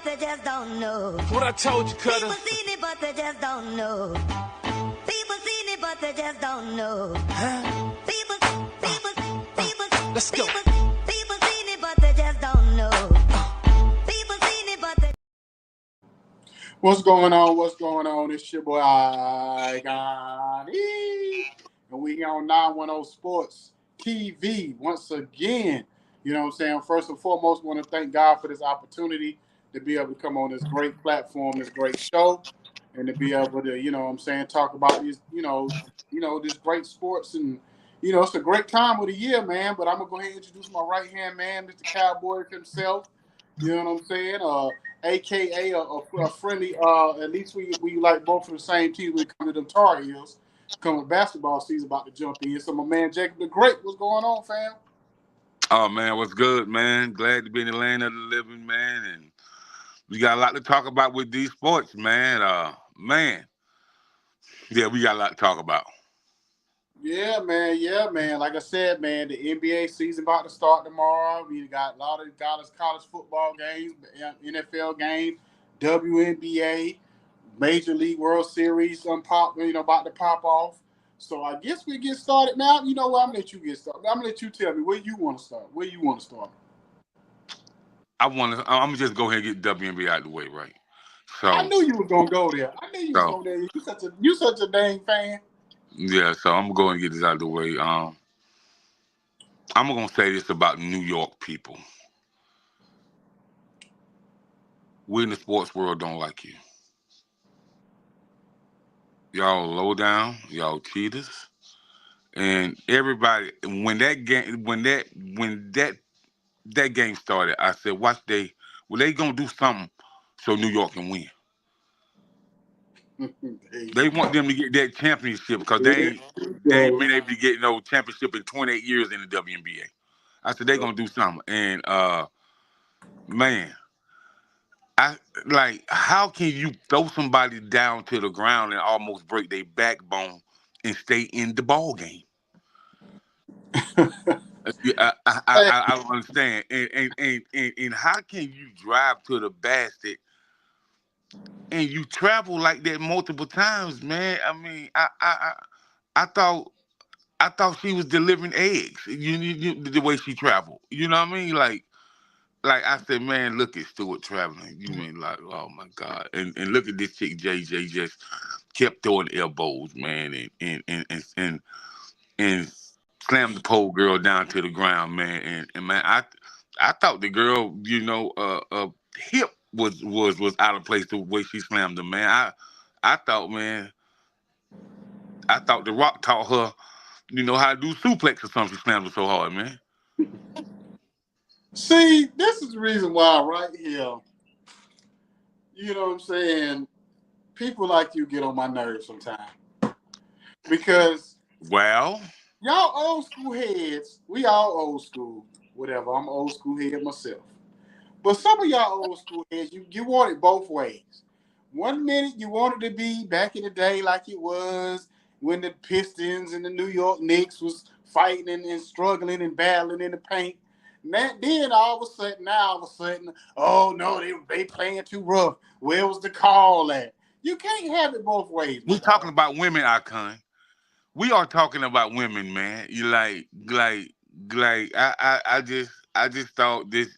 but they just don't know. What I told you, Cutter. People seen it, but they just don't know. People seen it, but they just don't know. Huh? People, Let's go. people seen it, but they just don't know. People seen it, but they. What's going on? What's going on? It's your boy Igani. And we on 910 Sports TV once again. You know what I'm saying? First and foremost, want to thank God for this opportunity to be able to come on this great platform, this great show, and to be able to, you know what I'm saying, talk about these, this great sports. And, it's a great time of the year, man. But I'm going to go ahead and introduce my right-hand man, Mr. Cowboy himself. You know what I'm saying? AKA a friendly, at least we like both of the same team when it comes to them Tar Heels. Coming basketball season about to jump in. So my man Jacob the Great, what's going on, fam? Oh man, what's good, man? Glad to be in the land of the living, man. And we got a lot to talk about with these sports, man. Yeah, we got a lot to talk about. Yeah, man. Like I said, man, the NBA season about to start tomorrow. We got a lot of college football games, NFL games, WNBA, Major League World Series, about to pop off. So I guess we get started now. You know what? I'm gonna let you get started. I'm gonna let you tell me where you want to start. Where you want to start? I'm gonna just go ahead and get WNBA out of the way, right? I So, knew you was gonna go there. I knew you was so gonna go there. You such a dang fan. yeah, so I'm going to get this out of the way. I'm gonna say this about New York people: we in the sports world don't like you. Y'all low down, y'all cheaters, and everybody. When that game started, I said, they gonna do something so New York can win. They want them to get that championship because they ain't been able to get no championship in 28 years in the WNBA. I said they gonna do something, and man, I like how can you throw somebody down to the ground and almost break their backbone and stay in the ball game? I don't understand. And how can you drive to the basket and you travel like that multiple times, man? I mean, I thought she was delivering eggs. The way she traveled. You know what I mean? Like I said, man, look at Stewart traveling. You mean like, oh my God. And look at this chick JJ just kept throwing elbows, man, and slammed the pole girl down to the ground, man. And man, I thought the girl, hip was out of place the way she slammed him, man. I thought, man, I thought The Rock taught her, how to do suplex or something. She slammed her so hard, man. See, this is the reason why right here, you know what I'm saying, people like you get on my nerves sometimes. Because Well, y'all old school heads, we all old school, whatever. I'm an old school head myself. But some of y'all old school heads, you want it both ways. One minute you want it to be back in the day like it was when the Pistons and the New York Knicks was fighting and struggling and battling in the paint. Then all of a sudden, oh no, they playing too rough. Where was the call at? You can't have it both ways, my we talking dog. about women, Icon. We are talking about women, man. You I just thought this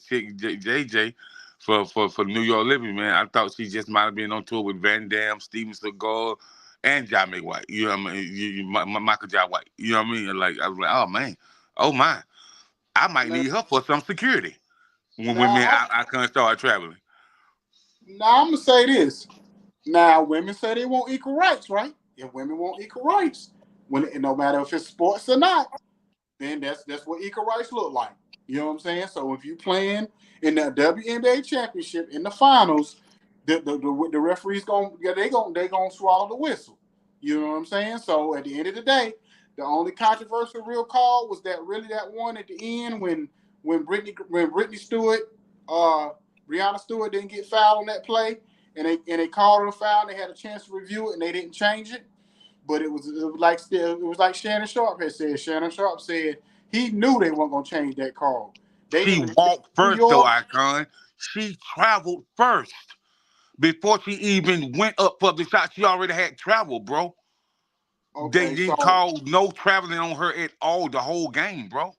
chick JJ for New York Living, man. I thought she just might have been on tour with Van Damme, Steven Seagal, and John White. You know what I mean? Michael John White. You know what I mean? And like I was like, oh man, oh my, I might Now, need her for some security when now, me I can't start traveling. now I'm gonna say this. Now, women say they want equal rights, right? If women want equal rights, no matter if it's sports or not, then that's what equal rights look like. You know what I'm saying? So if you playing in the WNBA championship in the finals, the referees they gonna swallow the whistle. You know what I'm saying? So at the end of the day, the only controversial real call was that one at the end when Brittany Stewart, Brianna Stewart didn't get fouled on that play, and they called her a foul. And they had a chance to review it, and they didn't change it. But it was like Shannon Sharp had said. Shannon Sharp said he knew they weren't gonna change that call. They She in walked New first though, York. Icon. She traveled first before she even went up for the shot. She already had traveled, bro. They Okay, didn't so call no traveling on her at all the whole game, bro.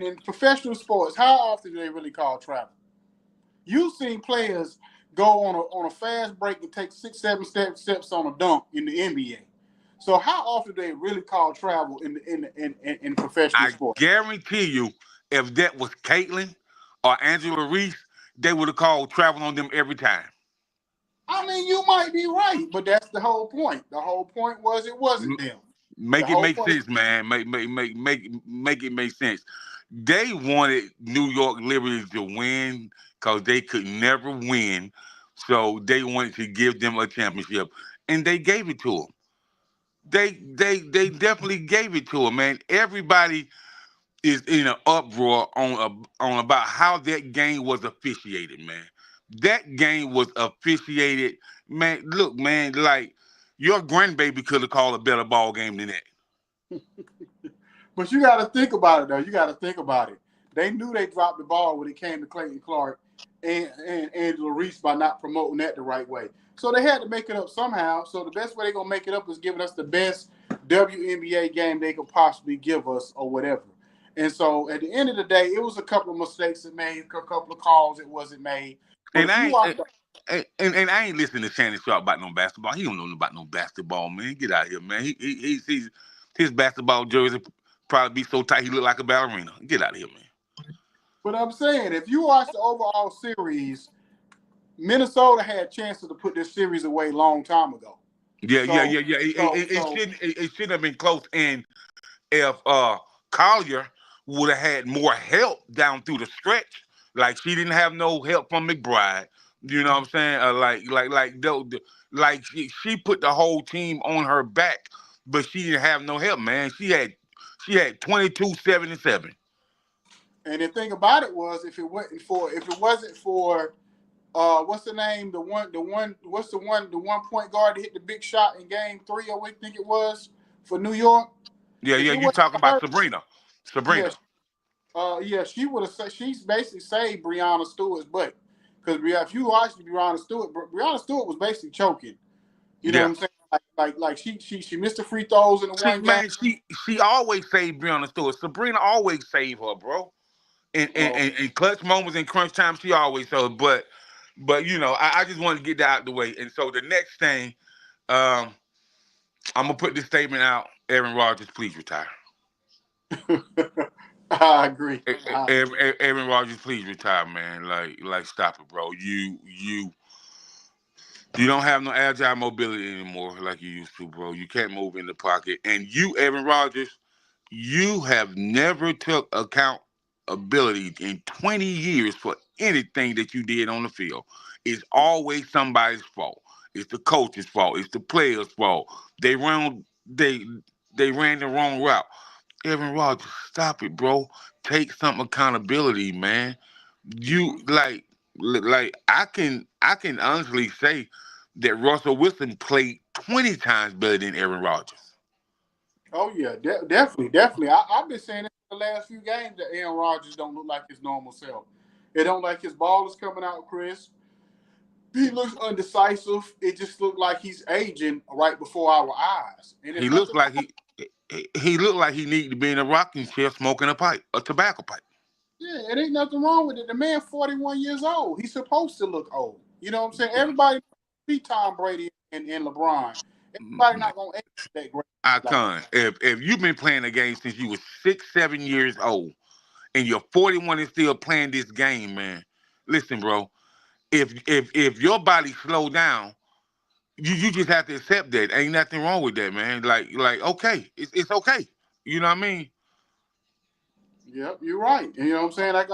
in professional sports, how often do they really call travel? You've seen players go on a fast break and take 6, 7 steps on a dunk in the NBA. So how often do they really call travel in professional I sports? guarantee you, if that was Caitlyn or Angela Reese, they would have called travel on them every time. I mean, you might be right, but that's the whole point. The whole point was it wasn't them. The Make it whole make point. sense, man. Make it make sense. They wanted New York Liberty to win because they could never win, so they wanted to give them a championship, and they gave it to them. They definitely gave it to them, man. Everybody is in an uproar on about how that game was officiated, man. That game was officiated, man. Look, man, like your grandbaby could have called a better ball game than that. But you got to think about it, though. You got to think about it. They knew they dropped the ball when it came to Clayton Clark and Angela Reese by not promoting that the right way. So they had to make it up somehow. So the best way they're going to make it up is giving us the best WNBA game they could possibly give us or whatever. And so at the end of the day, it was a couple of mistakes that made, a couple of calls that wasn't made. But And if I you ain't watch, and I ain't listening to Shannon Sharp about no basketball. He don't know about no basketball, man. Get out of here, man. He's his basketball jersey probably be so tight he look like a ballerina. Get out of here, man. but I'm saying, if you watch the overall series, Minnesota had chances to put this series away a long time ago. So, Yeah. so It shouldn't have been close. And if Collier would have had more help down through the stretch, like she didn't have no help from McBride. You know what I'm saying? Like she put the whole team on her back, but she didn't have no help, man. She had 22, 7, and 7. and the thing about it was, if it wasn't for what's the name? The one point guard that hit the big shot in game three, I would think it was for New York. If Yeah. it You wasn't talking for about her, Sabrina? yeah, Sabrina. she would have. She's basically saved Breonna Stewart's butt. Because if you watch Breonna Stewart was basically choking. You know what Yeah. I'm saying? Like she missed the free throws in the See, one game. man, she always saved Breonna Stewart. Sabrina always saved her, bro. Oh, In clutch moments in crunch time, she always so. But I just wanted to get that out the way. And so the next thing, um, I'm gonna put this statement out. Aaron Rodgers, please retire. I agree. Aaron Rodgers, please retire, man. Like stop it, bro. You don't have no agile mobility anymore like you used to, bro. You can't move in the pocket. And you, Aaron Rodgers, you have never took accountability in 20 years for anything that you did on the field. It's always somebody's fault. It's the coach's fault. It's the player's fault. They they ran the wrong route. Aaron Rodgers, stop it, bro. Take some accountability, man. You I can honestly say that Russell Wilson played 20 times better than Aaron Rodgers. Oh yeah, definitely. I've been saying it the last few games that Aaron Rodgers don't look like his normal self. It don't like his ball is coming out crisp. He looks undecisive. It just looked like he's aging right before our eyes, and He it's looks nothing. like he looked like he needed to be in a rocking chair smoking a tobacco pipe. Yeah, it ain't nothing wrong with it. The man 41 years old. He's supposed to look old. You know what I'm saying? Everybody be Tom Brady and LeBron. Everybody Man, not gonna age that great I like that. can. If you've been playing the game since you were 6, 7 years old, and you're 41 and still playing this game, man, listen, bro. If your body slow down, you just have to accept that. Ain't nothing wrong with that, man. Okay, it's okay. You know what I mean? Yep, you're right. And you know what I'm saying? Like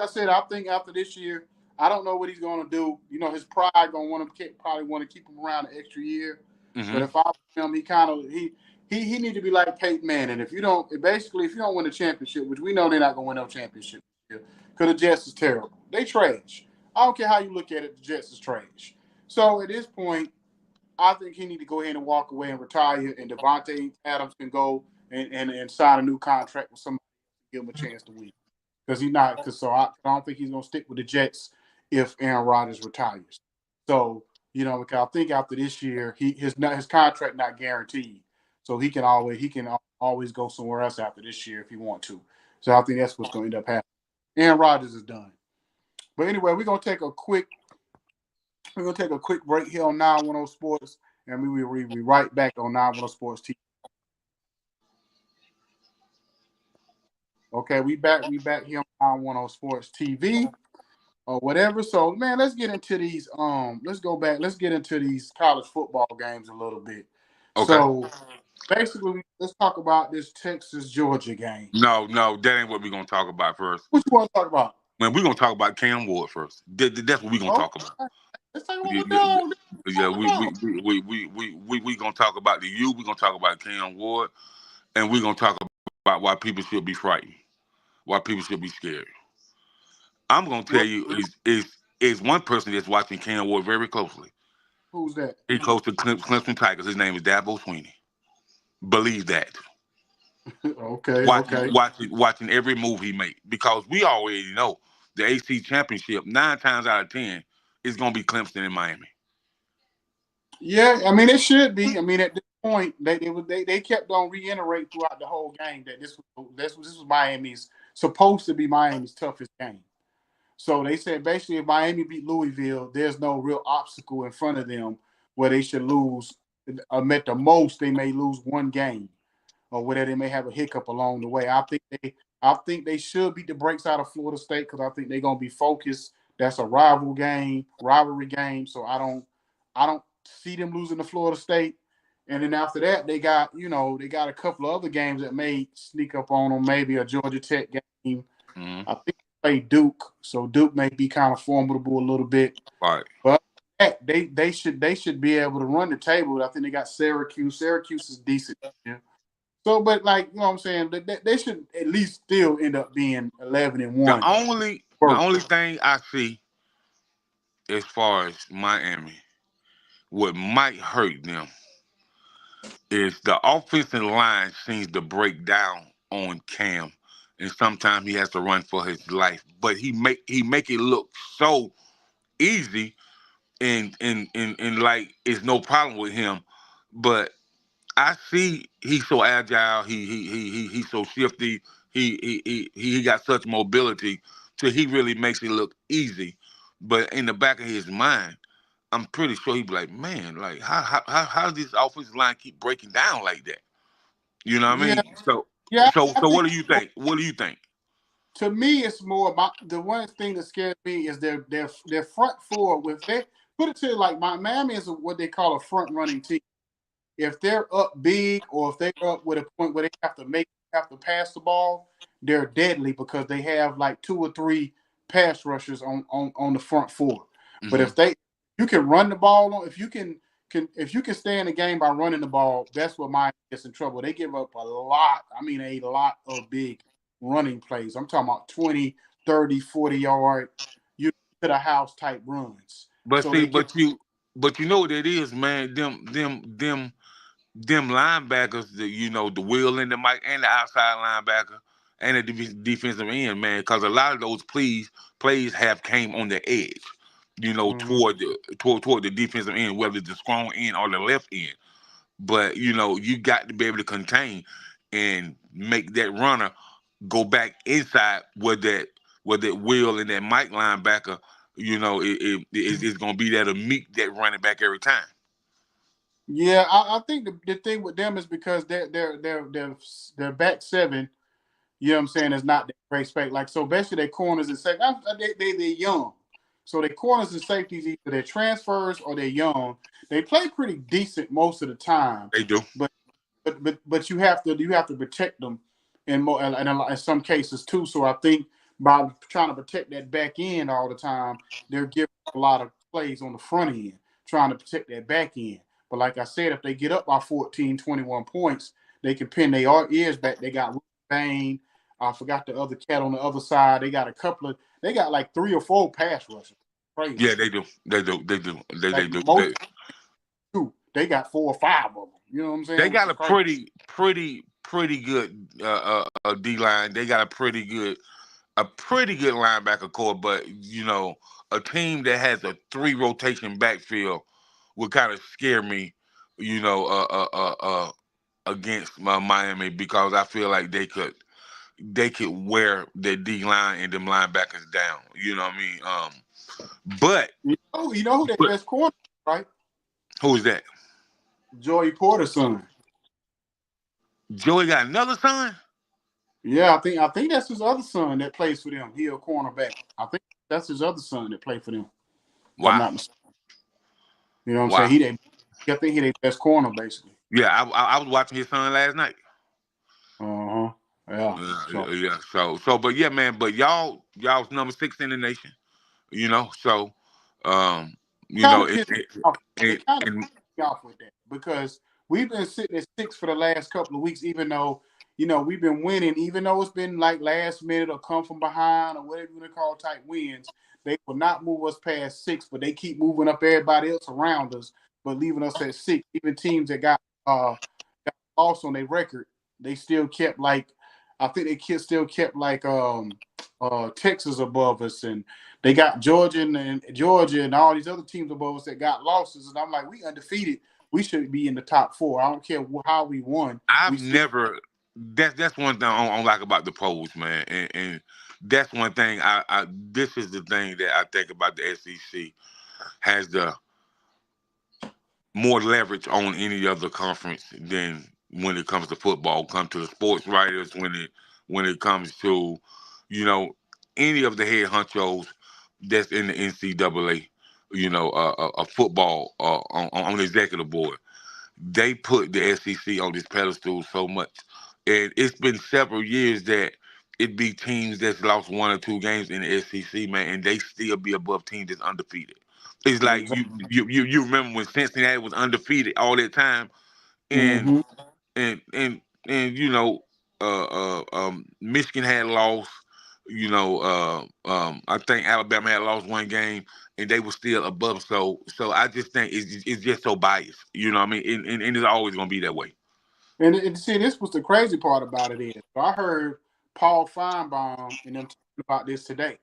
I said, I think after this year, I don't know what he's gonna do. You know, his pride gonna want to probably want to keep him around an extra year. But Hmm. if I was him, he kind of he need to be like Peyton Manning. If you don't, basically, if you don't win a championship, which we know they're not gonna win no championship, because the Jets is terrible. They trash. I don't care how you look at it, the Jets is trash. So at this point, I think he need to go ahead and walk away and retire, and Devontae Adams can go and sign a new contract with somebody, give him a chance to win. because he's not. Because I don't think he's gonna stick with the Jets if Aaron Rodgers retires. So because I think after this year, his contract not guaranteed, so he can always go somewhere else after this year if he want to. So I think that's what's gonna end up happening. Aaron Rodgers is done. But anyway, we're gonna take a quick break here on 910 Sports, and we will be right back on 910 Sports TV. Okay, we back here on 910 Sports TV or whatever. So man, let's get into these. Let's go back. Let's get into these college football games a little bit. Okay. So basically, let's talk about this Texas Georgia game. No, that ain't what we're gonna talk about first. What you want to talk about? Man, we're gonna talk about Cam Ward first. That's what we're gonna talk about. Let's talk about Yeah, what dog. yeah, we gonna talk about the U. We're gonna talk about Cam Ward, and we're gonna talk about why people should be frightened, why people should be scared. I'm gonna tell you is one person that's watching Cam Ward very closely. Who's that? He's close to Clemson Tigers. His name is Dabo Swinney. Believe that. Okay. Watching every move he make, because we already know the AC championship 9 times out of 10 is gonna be Clemson in Miami. Yeah, I mean it should be. I mean at this point they kept on reiterating throughout the whole game that this was Miami's supposed to be Miami's toughest game. So they said basically if Miami beat Louisville, there's no real obstacle in front of them where they should lose. At the most, they may lose one game, or whether they may have a hiccup along the way. I think they should beat the brakes out of Florida State because I think they're gonna be focused. That's a rivalry game. So I don't see them losing to Florida State. And then after that, they got a couple of other games that may sneak up on them. Maybe a Georgia Tech game. Mm-hmm. I think they play Duke, so Duke may be kind of formidable a little bit. Right. But they should be able to run the table. I think they got Syracuse. Syracuse is decent. Yeah. So, but like you know what I'm saying, they should at least still end up being 11-1. The only thing I see as far as Miami, what might hurt them is the offensive line seems to break down on Cam, and sometimes he has to run for his life. But he make it look so easy, and like it's no problem with him. But I see he's so agile. He's so shifty. He got such mobility, so he really makes it look easy. But in the back of his mind, I'm pretty sure he'd be like, man, like how does this offensive line keep breaking down like that? You know what I mean? So what do you think? What do you think? To me, it's more about the one thing that scares me is their front four. With they put it to like Miami is what they call a front running team. If they're up big or if they're up with a point where they have to pass the ball, they're deadly because they have like 2 or 3 pass rushers on the front four. Mm-hmm. But you can run the ball on, if you can stay in the game by running the ball, that's what Miami gets in trouble. They give up a lot of big running plays. I'm talking about 20, 30, 40-yard, you to the house type runs. But so but you know what it is, man. Them linebackers, the wheel and the mic and the outside linebacker and the defensive end, man, because a lot of those plays have came on the edge, mm-hmm. toward the defensive end, whether it's the strong end or the left end. But you got to be able to contain and make that runner go back inside where that wheel and that mic linebacker, it's gonna be there to meet that running back every time. Yeah, I think the thing with them is because their back seven, you know what I'm saying, is not that great space. Like so, basically their corners and safety, they're young. So their corners and safeties either they're transfers or they're young. They play pretty decent most of the time. They do, but you have to protect them in some cases too. So I think by trying to protect that back end all the time, they're giving a lot of plays on the front end, trying to protect that back end. But like I said, if they get up by 14, 21 points, they can pin their ears back. They got Bain. I forgot the other cat on the other side. They got like 3 or 4 pass rushers. Crazy. Yeah, they do. They do. They got 4 or 5 of them. You know what I'm saying? They got a pretty good D line. They got a pretty good a pretty good linebacker core, but a team that has a three rotation backfield would kind of scare me, you know, against Miami because I feel like they could wear their D line and them linebackers down. You know what I mean? But You know who their but best corner, right? who is that? Joey Porter's son. Joey got another son? Yeah, I think that's his other son that plays for them. He a cornerback. I think that's his other son that played for them. If I'm Wow, not mistaken. You know what I'm saying? wow. I think he their best corner basically. Yeah, I was watching his son last night. Uh-huh. Yeah. So Yeah. But yeah, man. But y'all's number 6 in the nation. So, um, kind of it, pissed me it, off. It it, kind of and pissed me off with that because we've been sitting at 6 for the last couple of weeks, even though we've been winning, even though it's been like last minute or come from behind or whatever you want to call type wins. They will not move us past 6, but they keep moving up everybody else around us, but leaving us at 6. Even teams that got lost on their record, they still kept like I think still kept like Texas above us, and they got Georgia and all these other teams above us that got losses. And I'm like, we undefeated. We should be in the top 4. I don't care how we won. We I've still. never. That's one thing I don't like about the polls, man, and that's one thing I. This is the thing that I think about the SEC has the more leverage on any other conference than when it comes to football. Come to the sports writers when it comes to, you know, any of the head honchos that's in the NCAA, a football on the executive board. They put the SEC on this pedestal so much, and it's been several years that it be teams that's lost 1 or 2 games in the SEC, man, and they still be above teams that's undefeated. It's like you remember when Cincinnati was undefeated all that time, and Mm-hmm. and and and Michigan had lost. I think Alabama had lost 1 game, and they were still above. So I just think it's just so biased. You know what I mean? And it's always gonna be that way. And see, this was the crazy part about it is so I heard Paul Feinbaum and them talking about this today.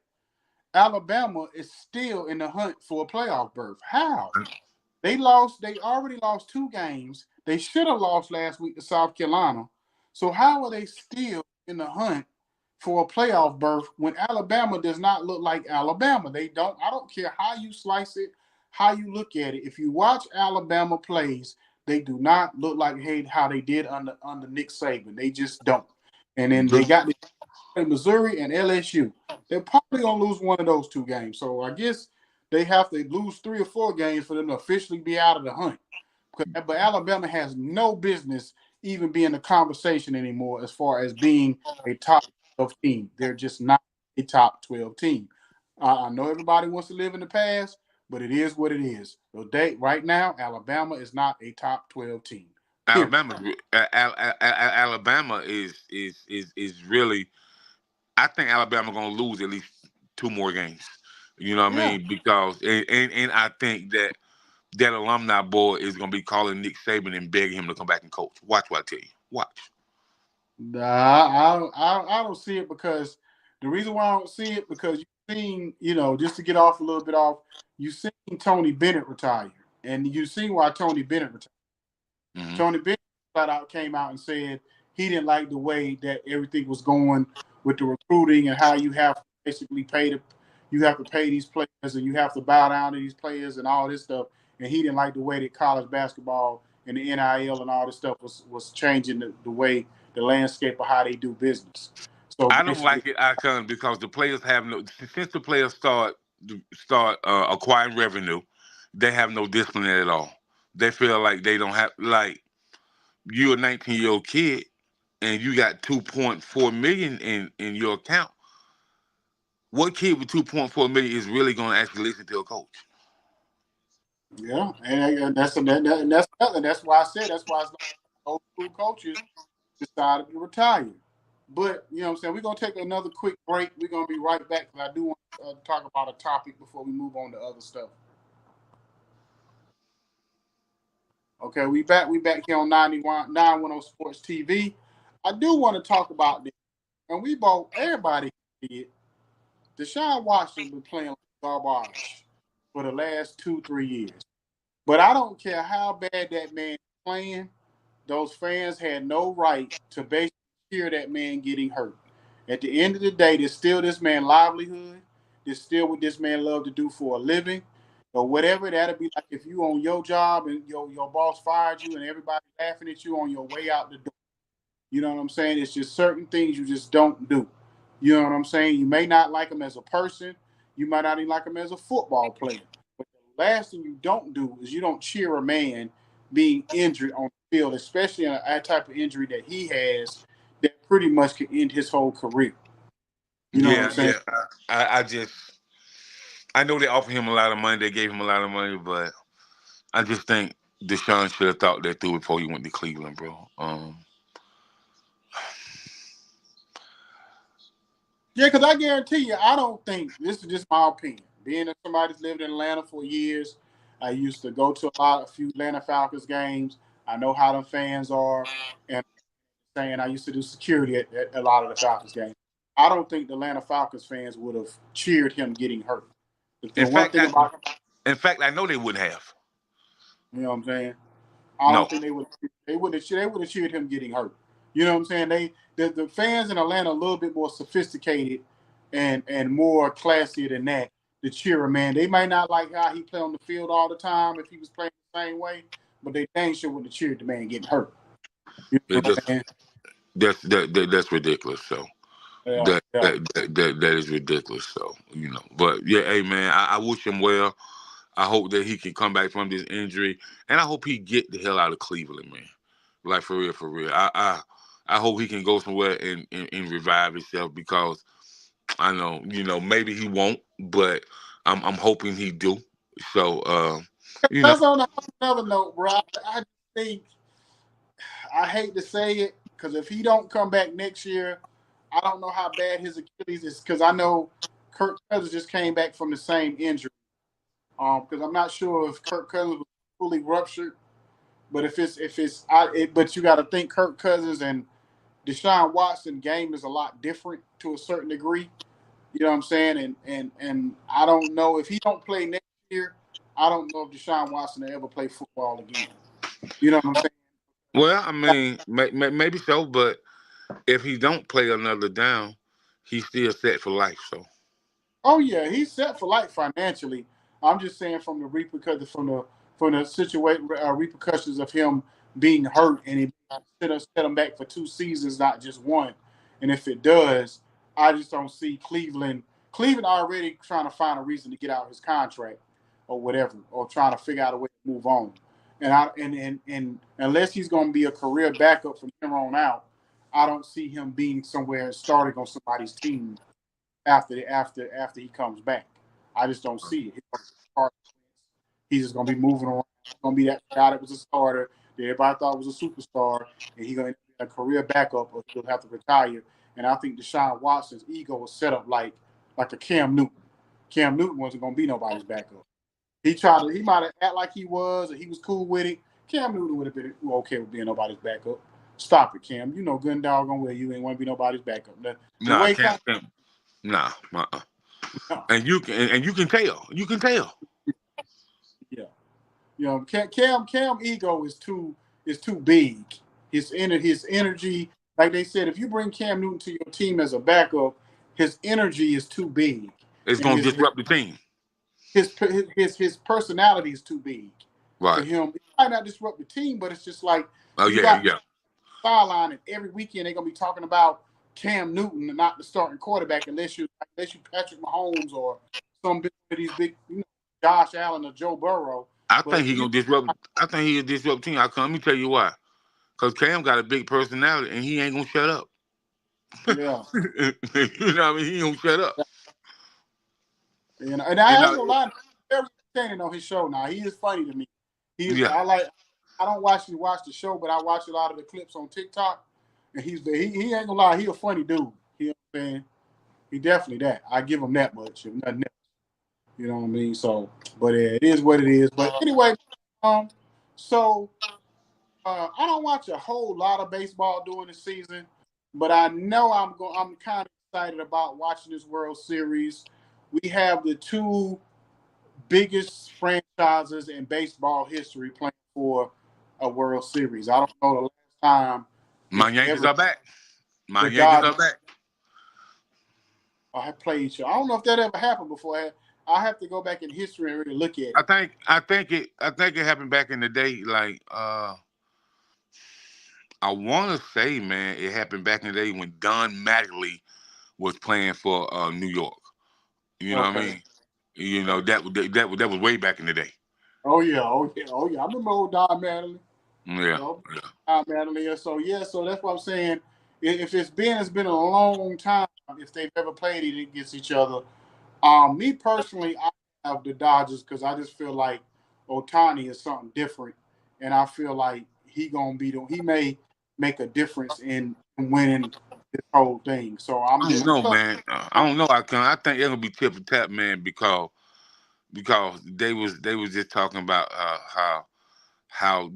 Alabama is still in the hunt for a playoff berth. How? They lost. They already lost 2 games. They should have lost last week to South Carolina. So how are they still in the hunt for a playoff berth when Alabama does not look like Alabama? They don't. I don't care how you slice it, how you look at it. If you watch Alabama plays, they do not look like how they did under Nick Saban. They just don't. And then they got Missouri and LSU. They're probably gonna lose one of those 2 games. So I guess they have to lose 3 or 4 games for them to officially be out of the hunt. But Alabama has no business even being a conversation anymore as far as being a top 12 team. They're just not a top 12 team. I know everybody wants to live in the past, but it is what it is. So right now, Alabama is not a top 12 team. Period. Alabama is really. I think Alabama gonna lose at least 2 more games. You know what I Yeah. mean? Because and I think that alumni board is gonna be calling Nick Saban and begging him to come back and coach. Watch what I tell you. Watch. Nah, I don't see it because the reason why I don't see it because you've seen, just to get off a little bit off, you've seen Tony Bennett retire. And you've seen why Tony Bennett retired. Hmm. Tony Bennett flat out came out and said he didn't like the way that everything was going with the recruiting and how you have to basically you have to pay these players and you have to bow down to these players and all this stuff. And he didn't like the way that college basketball and the NIL and all this stuff was changing the way the landscape of how they do business. So I don't basically, like it, Icon, because the players have no since the players start acquiring revenue, they have no discipline at all. They feel like they don't have like you a 19-year-old kid and you got 2.4 million in your account. What kid with 2.4 million is really going to actually listen to a coach? yeah, and that's nothing. That's why I said that's why it's like old school coaches decided to retire. But you know what I'm saying? We're gonna take another quick break. We're gonna be right back because I do want to talk about a topic before we move on to other stuff. Okay, we back. We back here on 91 Sports TV. I do want to talk about this, and we both everybody did. Deshaun Watson been playing like garbage for the last 2-3 years. But I don't care how bad that man is playing. Those fans had no right to basically cheer that man getting hurt. At the end of the day, there's still this man's livelihood. There's still what this man love to do for a living. Or whatever, that'll be like if you on your job and your boss fired you and everybody laughing at you on your way out the door. You know what I'm saying? It's just certain things you just don't do. You know what I'm saying? You may not like him as a person. You might not even like him as a football player. But the last thing you don't do is you don't cheer a man being injured on the field, especially in a type of injury that he has that pretty much could end his whole career. You know what I'm saying? Yeah. I know they offered him a lot of money. They gave him a lot of money, but I just think Deshaun should have thought that through before he went to Cleveland, bro. Yeah, because I guarantee you, I don't think, this is just my opinion. Being that somebody's lived in Atlanta for years, I used to go to a few Atlanta Falcons games. I know how the fans are. And saying I used to do security at a lot of the Falcons games. I don't think the Atlanta Falcons fans would have cheered him getting hurt. The In one fact, thing about him, I know they wouldn't have. you know what I'm saying? I No. don't think they would. They would have cheered him getting hurt. You know what I'm saying? The fans in Atlanta are a little bit more sophisticated and more classier than that. The cheerer, man, they might not like how he play on the field all the time if he was playing the same way, but they dang sure would have cheered the man getting hurt. You know It what I'm just saying? that's ridiculous. So Yeah, yeah. that is ridiculous. So but yeah, hey man, I wish him well. I hope that he can come back from this injury, and I hope he get the hell out of Cleveland, man. Like for real, for real. I hope he can go somewhere and revive himself because I know maybe he won't, but I'm hoping he do. So you know, That's on another note, bro. I think I hate to say it because if he don't come back next year, I don't know how bad his Achilles is because I know Kirk Cousins just came back from the same injury. Because I'm not sure if Kirk Cousins was fully ruptured, but but you got to think Kirk Cousins and Deshaun Watson game is a lot different to a certain degree. You know what I'm saying? And I don't know if he don't play next year. I don't know if Deshaun Watson will ever play football again. You know what I'm saying? well, I mean, maybe so, but if he don't play another down, he's still set for life. So Oh yeah, he's set for life financially. I'm just saying from the repercussions from the situation repercussions of him being hurt and he set him back for 2 seasons, not just one. And if it does, I just don't see Cleveland. Cleveland already trying to find a reason to get out of his contract or whatever, or trying to figure out a way to move on. And unless he's going to be a career backup from here on out, I don't see him being somewhere starting on somebody's team after he comes back. I just don't see it. He's just gonna be moving around. He's gonna be that guy that was a starter that everybody thought was a superstar, and he's gonna be a career backup, or he'll have to retire. And I think Deshaun Watson's ego was set up like a Cam Newton. Cam Newton wasn't gonna be nobody's backup. He might have act like he was, or he was cool with it. Cam Newton would have been okay with being nobody's backup. Stop it, Cam. You know good and doggone well you ain't want to be nobody's backup. The nah, way can't. Nah, and you can tell. You can tell. yeah. You know, Cam ego is too big. His energy, like they said, if you bring Cam Newton to your team as a backup, his energy is too big, It's and gonna disrupt the team. his personality is too big for Right. him. It might not disrupt the team, but it's just like Oh you yeah, got yeah. sideline, and every weekend they're gonna be talking about Cam Newton, not the starting quarterback, unless you Patrick Mahomes or some of these big, Josh Allen or Joe Burrow. I But think he gonna disrupt. I think he'll disrupt the team. Let me tell you why. Cause Cam got a big personality and he ain't gonna shut up. yeah. You know what I mean? He ain't gonna shut up. And You I ain't know, gonna lie, very entertaining on his show now. He is funny to me. yeah. I don't watch the show, but I watch a lot of the clips on TikTok. And he ain't gonna lie, he a funny dude. You know what I'm saying? He definitely that. I give him that much, if nothing else. You know what I mean? So, but it is what it is. But anyway, so I don't watch a whole lot of baseball during the season, but I know I'm kind of excited about watching this World Series. We have the two biggest franchises in baseball history playing for a World Series. I don't know the last time My it's Yankees ever are back. My the Yankees Dodgers are back. have played each other. I don't know if that ever happened before. I have to go back in history and really look at it. I think it happened back in the day. Like I want to say, man, it happened back in the day when Don Mattingly was playing for New York. You know what I Okay. mean? You know Okay. that was way back in the day. Oh yeah. Oh yeah. Oh yeah. I remember old Don Mattingly. Yeah, Yup. yeah. Madeline. So yeah, so that's what I'm saying. If it's been a long time if they've ever played it against each other. Me personally, I have the Dodgers because I just feel like Otani is something different, and I feel like he may make a difference in winning this whole thing. So I'm I don't just know, man. I don't know. I think it'll be tip for tap, man, because they was just talking about how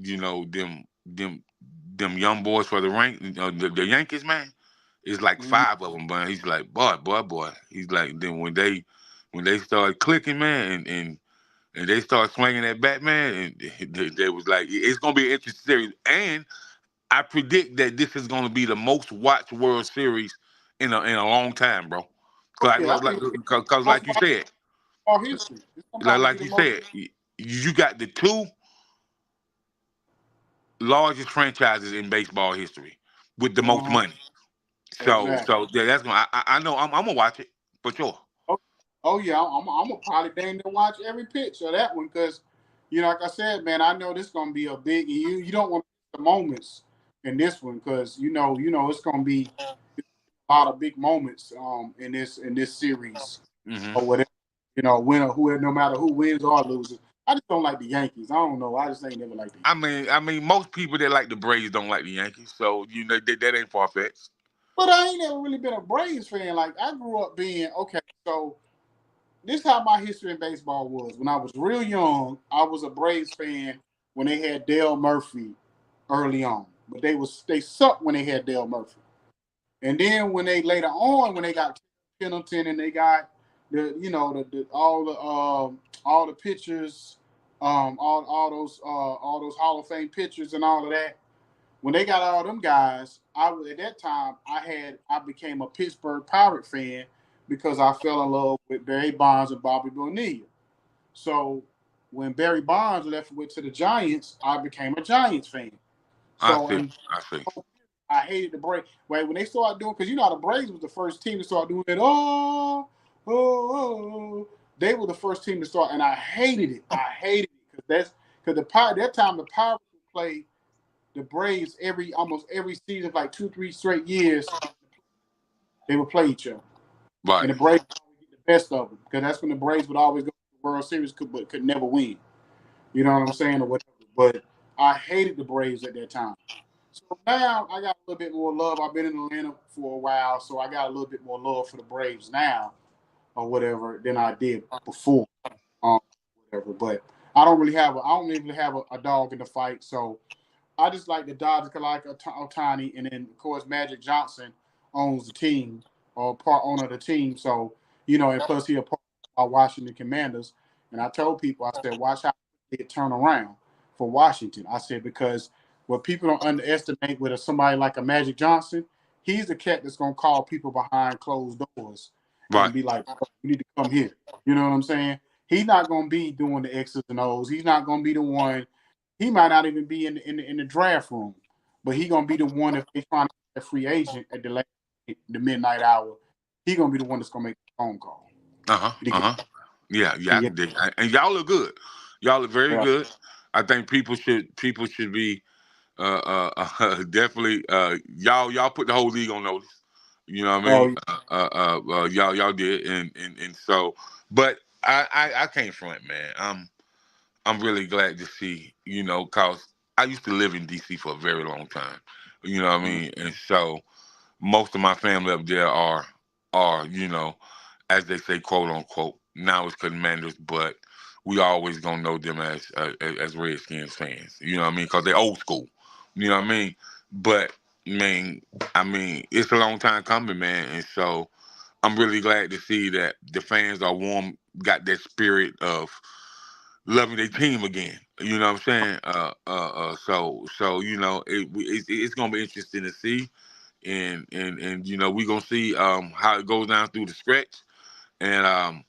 them young boys for the rank the Yankees, man. It's like mhm. five of them, but he's like, boy. He's like, then when they started clicking, man, and they start swinging that bat, man, and they was like, it's gonna be an interesting series. And I predict that this is gonna be the most watched World Series in a long time, bro. Oh Cause yeah, I think like you said, all history. It's gonna like, probably be like the you most. said, you got the two largest franchises in baseball history with the most Uh-huh. money. So Exactly. so yeah, that's gonna. I know I'm gonna watch it for sure. Oh, oh yeah, I'm gonna probably dang to watch every pitch of that one because, like I said, man, I know this gonna be a big. You don't want the moments in this one because it's gonna be a lot of big moments in this series Hmm. or whatever. Winner who no matter who wins or loses. I just don't like the Yankees. I don't know. I just ain't never liked the I Yankees. mean, I mean, most people that like the Braves don't like the Yankees, so that ain't far fetched. But I ain't never really been a Braves fan. Like I grew up being okay. So this is how my history in baseball was. When I was real young, I was a Braves fan when they had Dale Murphy early on. But they sucked when they had Dale Murphy. And then when they later on, when they got Pendleton and they got all the pitchers, all those Hall of Fame pitchers and all of that. When they got all them guys, at that time I became a Pittsburgh Pirate fan because I fell in love with Barry Bonds and Bobby Bonilla. So when Barry Bonds left and went to the Giants, I became a Giants fan. I So see, and I see. I hated the Braves. Right when they started doing, because the Braves was the first team to start doing it. They were the first team to start, and I hated it. I hated it because that time the Pirates would play the Braves almost every season, for like 2, 3 straight years. They would play each other, Right. and the Braves would always get the best of them because that's when the Braves would always go to the World Series, but could never win. You know what I'm saying, or whatever. But I hated the Braves at that time. So now I got a little bit more love. I've been in Atlanta for a while, so I got a little bit more love for the Braves now, or whatever, than I did before, um, whatever. But I don't even have a dog in the fight. So I just like the Dodgers, 'cause I like Otani, and then of course Magic Johnson owns the team or part owner of the team. So and plus he a part of Washington Commanders. And I told people, I said, watch how it turn around for Washington. I said because what people don't underestimate with somebody like a Magic Johnson, he's the cat that's gonna call people behind closed doors Right. and be like, "You need to come here." You know what I'm saying? He's not gonna be doing the X's and O's. He's not gonna be the one. He might not even be in the draft room, but he gonna be the one if they find a free agent at the midnight hour. He gonna be the one that's gonna make the phone call. Uh huh. To Uh get, huh. Yeah, to I get, can dig. And y'all look good. Y'all look very yeah. good. I think people should be definitely y'all put the whole league on notice. You know what I Oh, mean? yeah. Y'all did, and so, but I can't front, man. I'm really glad to see, cause I used to live in DC for a very long time. You know what I Mm. mean? And so most of my family up there are as they say, quote unquote. Now it's Commanders, but we always gonna know them as Redskins fans. You know what I mean? Cause they old school. You know what I mean? But I mean, it's a long time coming, man. And so I'm really glad to see that the fans are warm, got that spirit of loving their team again. You know what I'm saying? So it's gonna be interesting to see, and we gonna see how it goes down through the stretch, and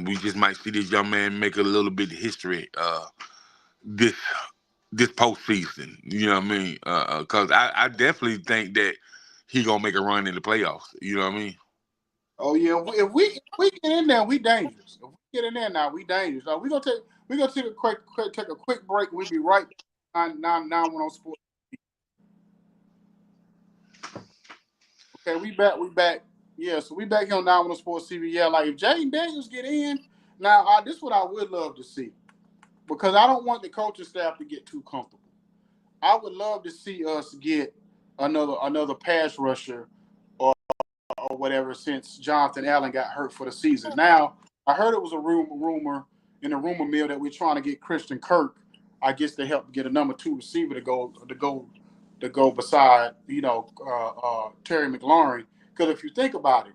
we just might see this young man make a little bit of history this this postseason. You know what I mean? Because I definitely think that he gonna make a run in the playoffs. You know what I mean? Oh yeah, if we get in there, we dangerous. If we get in there now, we dangerous. Now we gonna take a quick break. We'll be right back. Nine one on sports. Okay, we back. Yeah, so we back here on 9 Sports TV. Yeah, like if Jaden Daniels get in, now this is what I would love to see, because I don't want the coaching staff to get too comfortable. I would love to see us get another pass rusher or whatever, since Jonathan Allen got hurt for the season. Now, I heard it was a rumor in the rumor mill that we're trying to get Christian Kirk. I guess to help get a number 2 receiver to go beside Terry McLaurin. Because if you think about it,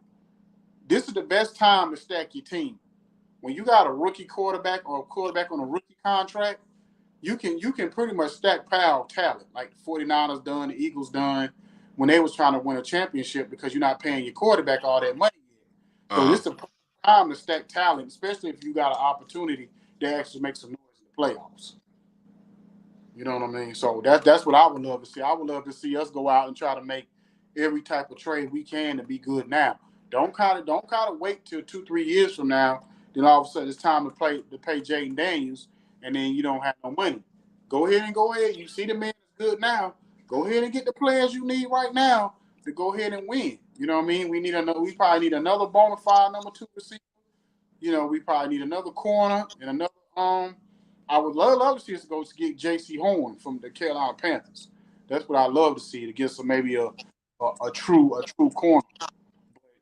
this is the best time to stack your team. When you got a rookie quarterback or a quarterback on a rookie contract, you can pretty much stack pile talent, like the 49ers done, the Eagles done, when they was trying to win a championship, because you're not paying your quarterback all that money yet. So this is the perfect time to stack talent, especially if you got an opportunity to actually make some noise in the playoffs. You know what I mean? So that's what I would love to see. I would love to see us go out and try to make every type of trade we can to be good now. Don't kind of wait till 2-3 years from now. Then all of a sudden it's time to pay Jaden Daniels, and then you don't have no money. Go ahead. You see the man is good now. Go ahead and get the players you need right now to go ahead and win. You know what I mean? We probably need another bona fide number 2 receiver. We probably need another corner and another I would love to see us go to get J.C. Horn from the Carolina Panthers. That's what I love to see, to get some maybe a true corner.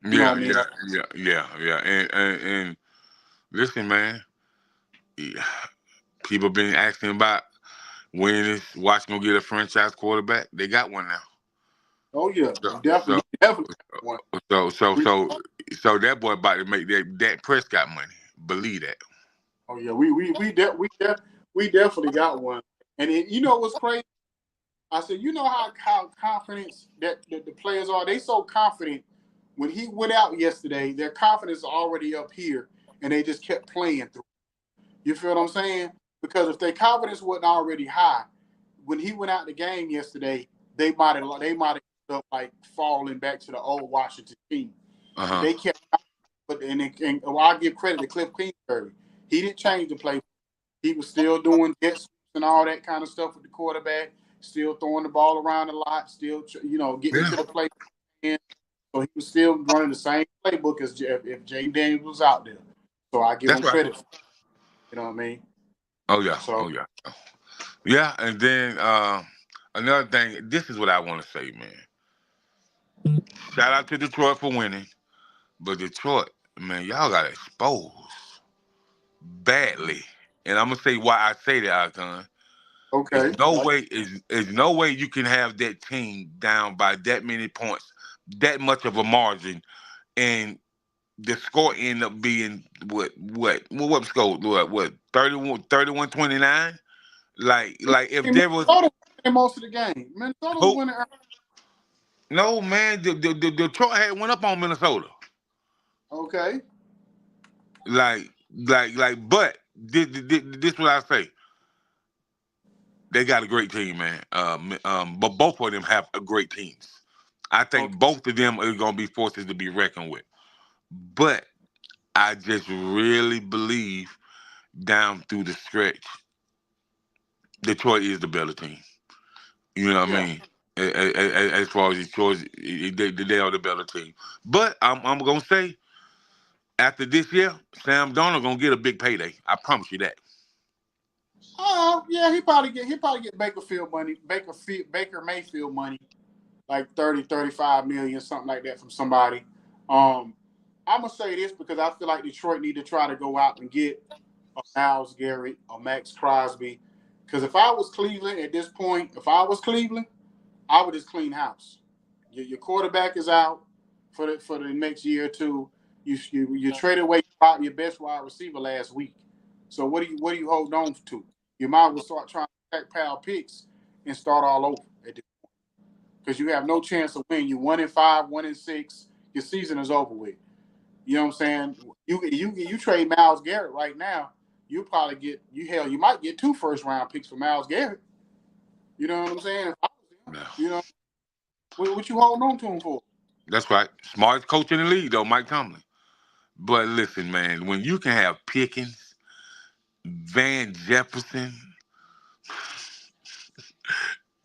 You know Yeah, what I mean? yeah. And listen, man, yeah, people been asking about when is Washington gonna get a franchise quarterback. They got one now. Oh yeah, So definitely one. so so so so that boy about to make that Prescott money. Believe that. Oh yeah, we definitely got one. And you know what's crazy? I said, you know how confident that the players are. They so confident. When he went out yesterday, their confidence is already up here, and they just kept playing through. You feel what I'm saying? Because if their confidence wasn't already high, when he went out the game yesterday, they might have ended up like falling back to the old Washington team. But Uh-huh. they kept. I give credit to Cliff Kingsbury. He didn't change the play. He was still doing jet sweeps and all that kind of stuff with the quarterback. Still throwing the ball around a lot. Still, getting Yeah. into the play. So he was still running the same playbook as if Jaden Daniels was out there. So I give That's him right. credit. You know what I mean? Oh yeah. So Oh yeah. Yeah. And then another thing. This is what I want to say, man. Shout out to Detroit for winning, but Detroit, man, y'all got exposed badly. And I'm gonna say why I say that, Icon. okay, There's no way you can have that team down by that many points, that much of a margin, and the score end up being what score what 31-29. Like if there was Minnesota winning most of the game. Minnesota was hope. winning. No man, the Detroit had went up on Minnesota. Okay, But this what I say. They got a great team, man. But both of them have a great teams. I think okay, both of them are gonna be forces to be reckoned with. But I just really believe down through the stretch, Detroit is the better team. You know what I yeah. mean? As far as Detroit, they are the better team. But I'm gonna say after this year, Sam Darnold gonna get a big payday. I promise you that. Oh yeah, he probably get Baker Mayfield money, like 30-35 million, something like that, from somebody. Um, I'm gonna say this because I feel like Detroit need to try to go out and get a Miles Garrett or Max Crosby. Because if I was Cleveland at this point, I would just clean house. Your quarterback is out. for the next year or two. You traded away your best wide receiver last week. So what do you hold on to? You might as well start trying to stockpile picks and start all over at this point because you have no chance of winning. You 1-5, 1-6. Your season is over with. You know what I'm saying? You trade Myles Garrett right now, you probably you might get 2 first-round picks for Myles Garrett. You know what I'm saying? If I was him, No. you know what you holding on to him for? That's right. Smartest coach in the league, though, Mike Tomlin. But listen, man, when you can have Pickens, Van Jefferson,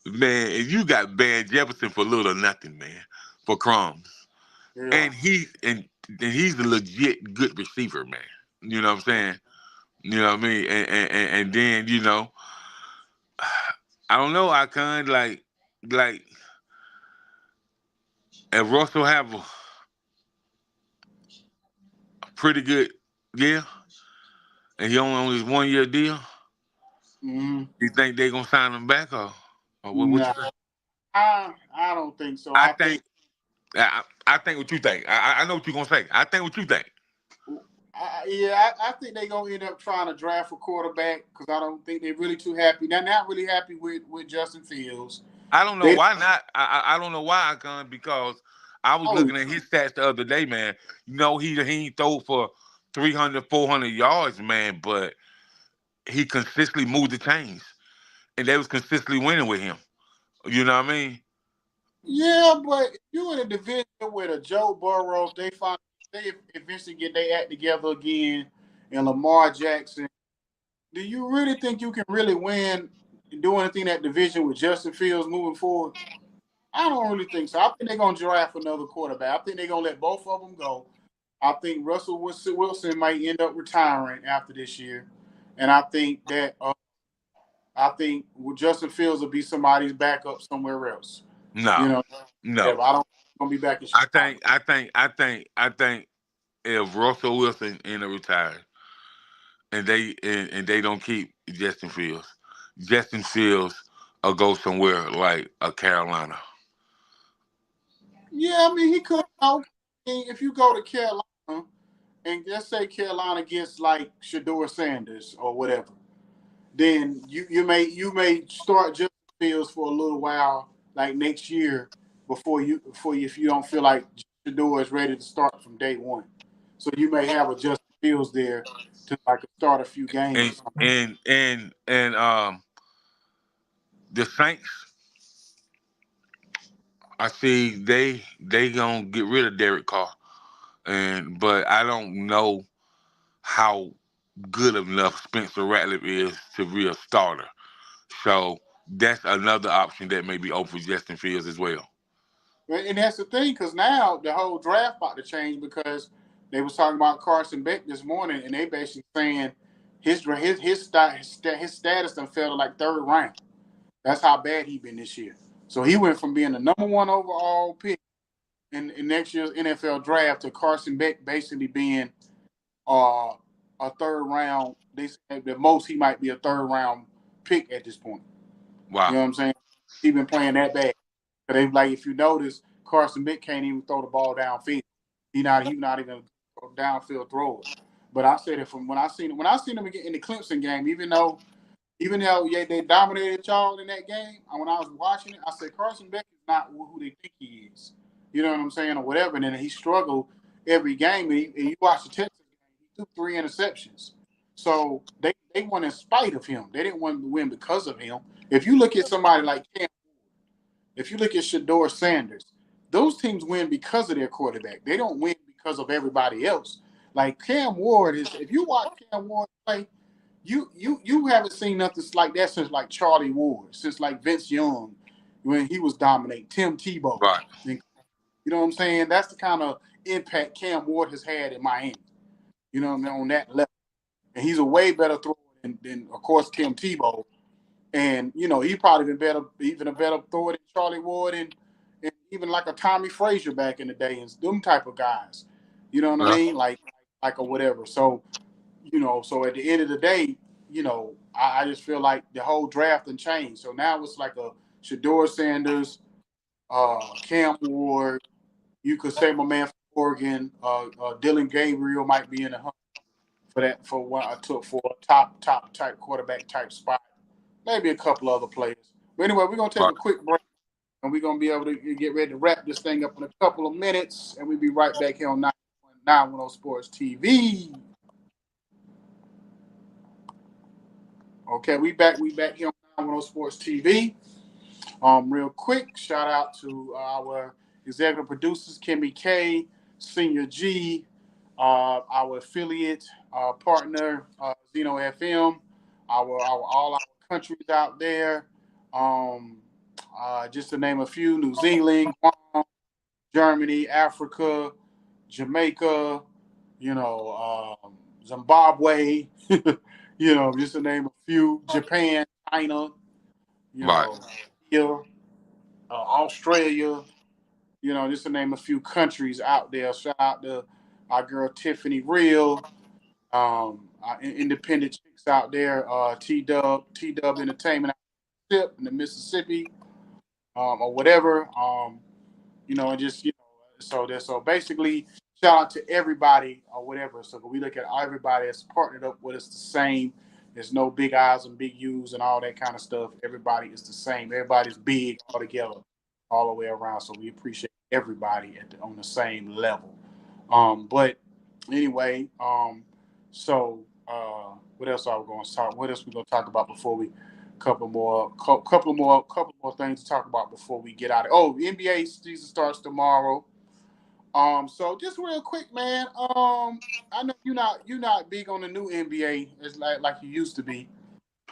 man, and you got Van Jefferson for little or nothing, man, for crumbs. Yeah. And he's a legit good receiver, man. You know what I'm saying? You know what I mean? And then, I don't know, I kind like if Russell have a pretty good year and he only on his 1 year deal, Mm-hmm. you think they gonna sign him back or what Nah, you think? I don't think so. I I think think I think what you think. I know what you're gonna say. I think what you think. I think they're gonna end up trying to draft a quarterback because I don't think they're really too happy. They're not really happy with Justin Fields. I don't know They why not. I don't know why I can't because I was oh looking at his stats the other day, man. He ain't throw for 300, 400 yards, man, but he consistently moved the chains, and they was consistently winning with him. You know what I mean? yeah, but if you in a division with a Joe Burrow, they eventually get their act together again, and Lamar Jackson. Do you really think you can really win and do anything in that division with Justin Fields moving forward? I don't really think so. I think they're gonna draft another quarterback. I think they're gonna let both of them go. I think Russell Wilson might end up retiring after this year, and I think Justin Fields will be somebody's backup somewhere else. You No, know, yeah, no. but I don't think he's gonna be back in I Chicago. think, I think, I think, I think if Russell Wilson end up retired and they don't keep Justin Fields will go somewhere like a Carolina. Yeah, I mean he could. If you go to Carolina and let's say Carolina gets like Shador Sanders or whatever, then you may start Justin Fields for a little while, like next year, before you if you don't feel like Shador is ready to start from day one. So you may have a Justin Fields there to like start a few games or And something. and the Saints, I see they gonna get rid of Derek Carr, and but I don't know how good enough Spencer Rattler is to be a starter. So that's another option that may be open for Justin Fields as well. And that's the thing, because now the whole draft about to change because they was talking about Carson Beck this morning, and they basically saying his status done fell to like third round. That's how bad he been this year. So he went from being the number one overall pick in next year's NFL draft to Carson Beck basically being uh, a third round. They say the most he might be a third round pick at this point. You Wow. know what I'm saying? He been playing that bad. But they like if you notice, Carson Beck can't even throw the ball downfield. He not even a downfield thrower. But I said it from when I seen him in the Clemson game, even though yeah, they dominated y'all in that game, when I was watching it, I said Carson Beck is not who they think he is. You know what I'm saying, or whatever. And then he struggled every game. And you watch the Texas game, he threw 3 interceptions. So they won in spite of him. They didn't want to win because of him. If you look at somebody like Cam, if you look at Shador Sanders, those teams win because of their quarterback. They don't win because of everybody else. Like Cam Ward is, if you watch Cam Ward play, you haven't seen nothing like that since like Charlie Ward, since like Vince Young when he was dominating, Tim Tebow. Right. You know what I'm saying? That's the kind of impact Cam Ward has had in Miami. You know what I mean? On that level, and he's a way better thrower than of course Tim Tebow. And he probably even a better thrower than Charlie Ward and even like a Tommy Frazier back in the day and them type of guys. You know what I Well, mean? Like or whatever. So so at the end of the day, I just feel like the whole draft and changed. So now it's like a Shador Sanders, Cam Ward, You could say my man from Oregon, Dylan Gabriel might be in the hunt for that for one for a top type quarterback type spot. Maybe a couple other players. But anyway, we're gonna take a quick break, and we're gonna be able to get ready to wrap this thing up in a couple of minutes, and we'll be right back here on 910 Sports TV. Okay, we back here on 910 Sports TV. Real quick, shout out to our executive producers, Kimmy K, Senior G, our affiliate partner, Zeno FM, our all our countries out there. Just to name a few: New Zealand, Guam, Germany, Africa, Jamaica, Zimbabwe, just to name a few. Japan, China, here, Australia, just to name a few countries out there. Shout out to our girl Tiffany Real, our independent chicks out there, T-Dub Entertainment in the Mississippi, or whatever. And just so basically, shout out to everybody or whatever. So we look at everybody that's partnered up with us the same. There's no big I's and big U's and all that kind of stuff. Everybody is the same. Everybody's big all together, all the way around. So we appreciate everybody on the same level. But anyway, so what else are we going to talk? What else we going to talk about before we? Couple more things to talk about before we get out of. Oh, the NBA season starts tomorrow. So just real quick, man. I know you're not big on the new NBA as like you used to be.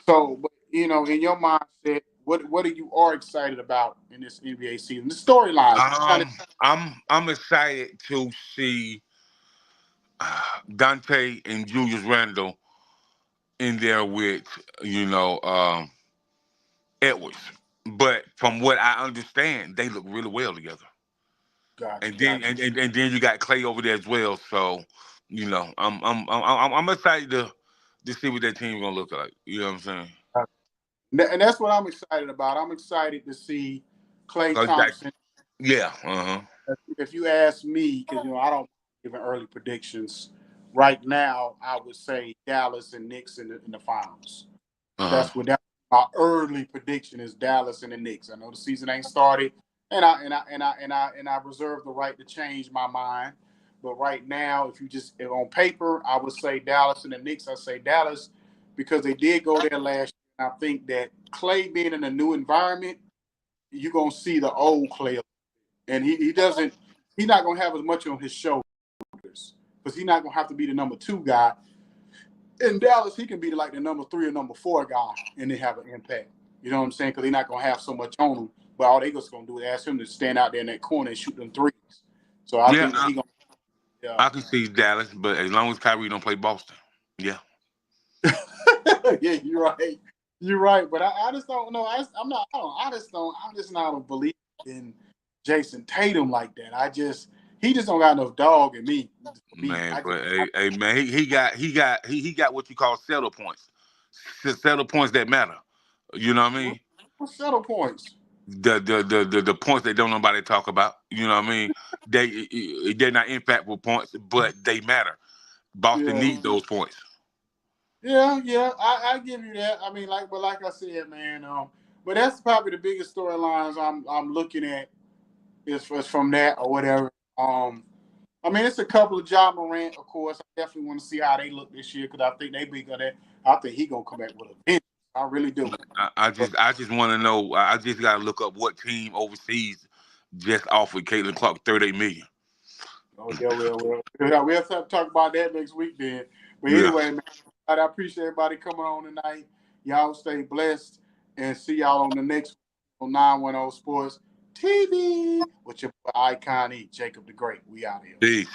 So, but in your mindset, what are you excited about in this NBA season? The storylines. I'm excited to see Dante and Julius Randle in there with Edwards. But from what I understand, they look really well together. Gotcha, And then gotcha. and then you got Clay over there as well. So I'm excited to see what that team's gonna look like. You know what I'm saying? And that's what I'm excited about. I'm excited to see Klay Thompson. Yeah. If you ask me, because I don't give early predictions. Right now, I would say Dallas and Knicks in the finals. That's what my early prediction is: Dallas and the Knicks. I know the season ain't started, and I reserve the right to change my mind. But right now, if on paper, I would say Dallas and the Knicks. I say Dallas because they did go there last year. I think that Klay being in a new environment, you're gonna see the old Klay, and he's not gonna have as much on his shoulders because he's not gonna have to be the number 2 guy. In Dallas, he can be like the number 3 or number 4 guy and then have an impact. You know what I'm saying? Because they're not going to have so much on him. But all they just going to do is ask him to stand out there in that corner and shoot them threes. So I think that he's going to. I can see Dallas, but as long as Kyrie don't play Boston, yeah. Yeah, you're right. You're right. But I just don't know. I'm just not a believer in Jason Tatum like that. He just don't got enough dog in me. Man, hey, man, he got what you call settle points. Settle points that matter. You know what I mean? What settle points? The points that don't nobody talk about. You know what I mean? They're not impactful points, but they matter. Boston needs those points. Yeah, I give you that. I mean, like I said, man. But that's probably the biggest storylines I'm looking at is from that or whatever. I mean, it's a couple of Ja Morant, of course. I definitely want to see how they look this year because I think they be gonna. I think he gonna come back with a vengeance. I really do. I just want to know. I just gotta look up what team overseas just offered Caitlin Clark $38 million. Oh yeah, we'll have to talk about that next week then. But anyway, man, I appreciate everybody coming on tonight. Y'all stay blessed and see y'all on the next on 910 Sports TV with your boy Icon E, Jacob the Great. We out here. Peace.